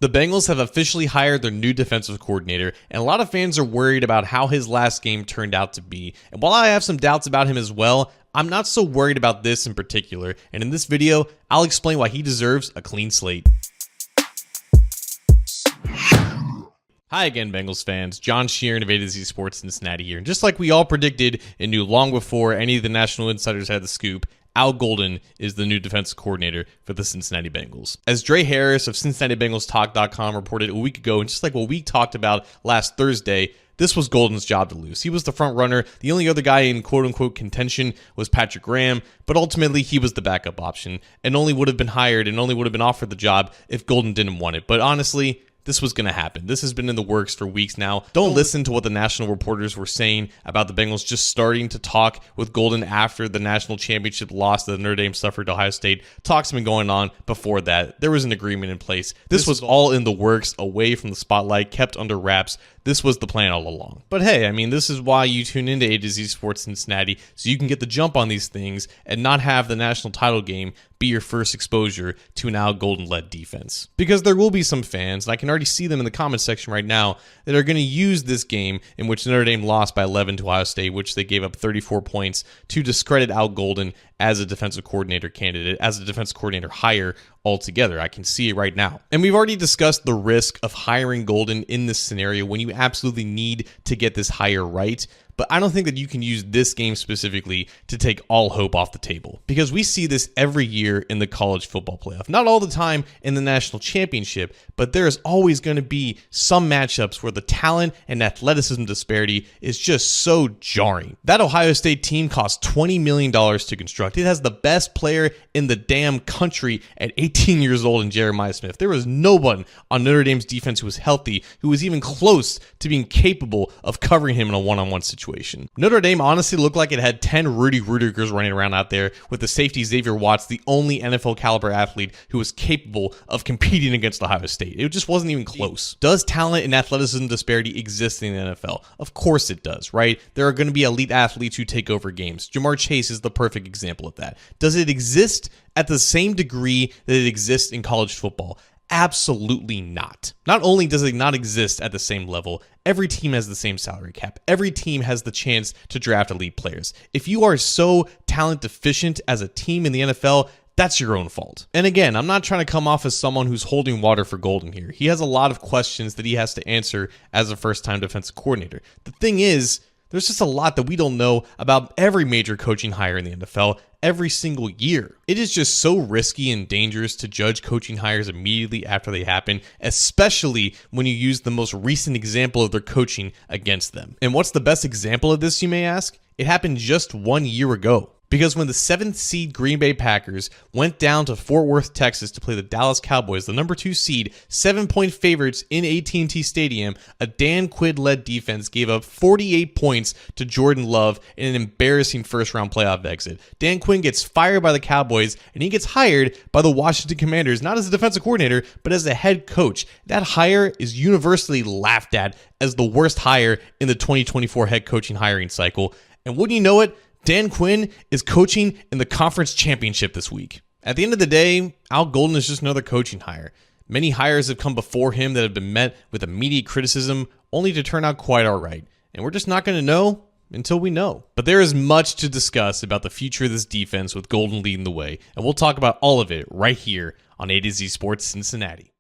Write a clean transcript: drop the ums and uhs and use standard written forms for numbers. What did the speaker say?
The Bengals have officially hired their new defensive coordinator, and a lot of fans are worried about how his last game turned out to be. And while I have some doubts about him as well, I'm not so worried about this in particular. And in this video, I'll explain why he deserves a clean slate. Hi again, Bengals fans. John Sheeran of A to Z Sports Cincinnati here. And just like we all predicted and knew long before any of the national insiders had the scoop, Al Golden is the new defensive coordinator for the Cincinnati Bengals. As Dre Harris of CincinnatiBengalsTalk.com reported a week ago, and just like what we talked about last Thursday, this was Golden's job to lose. He was the front runner. The only other guy in quote-unquote contention was Patrick Graham, but ultimately he was the backup option and only would have been hired and only would have been offered the job if Golden didn't want it. But honestly, this was going to happen. This has been in the works for weeks now. Don't listen to what the national reporters were saying about the Bengals just starting to talk with Golden after the national championship loss that Notre Dame suffered to Ohio State. Talks have been going on before that. There was an agreement in place. This was all in the works, away from the spotlight, kept under wraps. This was the plan all along. But hey, I mean, this is why you tune into A to Z Sports Cincinnati, so you can get the jump on these things and not have the national title game be your first exposure to an Al Golden-led defense. Because there will be some fans, and I can already see them in the comment section right now, that are going to use this game in which Notre Dame lost by 11 to Ohio State, which they gave up 34 points, to discredit Al Golden as a defensive coordinator candidate, as a defensive coordinator hire altogether. I can see it right now. And we've already discussed the risk of hiring Golden in this scenario when you absolutely need to get this hire right. But I don't think that you can use this game specifically to take all hope off the table, because we see this every year in the college football playoff. Not all the time in the national championship, but there is always going to be some matchups where the talent and athleticism disparity is just so jarring. That Ohio State team cost $20 million to construct. It has the best player in the damn country at 18 years old in Jeremiah Smith. There was no one on Notre Dame's defense who was healthy, who was even close to being capable of covering him in a one-on-one situation. Notre Dame honestly looked like it had 10 Rudy Rudigers running around out there, with the safety Xavier Watts, the only NFL caliber athlete who was capable of competing against Ohio State. It just wasn't even close. Does talent and athleticism disparity exist in the NFL? Of course it does, right? There are going to be elite athletes who take over games. Jamar Chase is the perfect example of that. Does it exist at the same degree that it exists in college football? Absolutely not. Not only does it not exist at the same level, every team has the same salary cap. Every team has the chance to draft elite players. If you are so talent deficient as a team in the NFL, that's your own fault. And again, I'm not trying to come off as someone who's holding water for Golden here. He has a lot of questions that he has to answer as a first-time defensive coordinator. The thing is, there's just a lot that we don't know about every major coaching hire in the NFL every single year. It is just so risky and dangerous to judge coaching hires immediately after they happen, especially when you use the most recent example of their coaching against them. And what's the best example of this, you may ask? It happened just 1 year ago. Because when the 7th seed Green Bay Packers went down to Fort Worth, Texas to play the Dallas Cowboys, the number 2 seed, 7-point favorites in AT&T Stadium, a Dan Quinn-led defense gave up 48 points to Jordan Love in an embarrassing first-round playoff exit. Dan Quinn gets fired by the Cowboys, and he gets hired by the Washington Commanders, not as a defensive coordinator, but as a head coach. That hire is universally laughed at as the worst hire in the 2024 head coaching hiring cycle. And wouldn't you know it, Dan Quinn is coaching in the conference championship this week. At the end of the day, Al Golden is just another coaching hire. Many hires have come before him that have been met with immediate criticism, only to turn out quite all right. And we're just not going to know until we know. But there is much to discuss about the future of this defense with Golden leading the way, and we'll talk about all of it right here on A to Z Sports Cincinnati.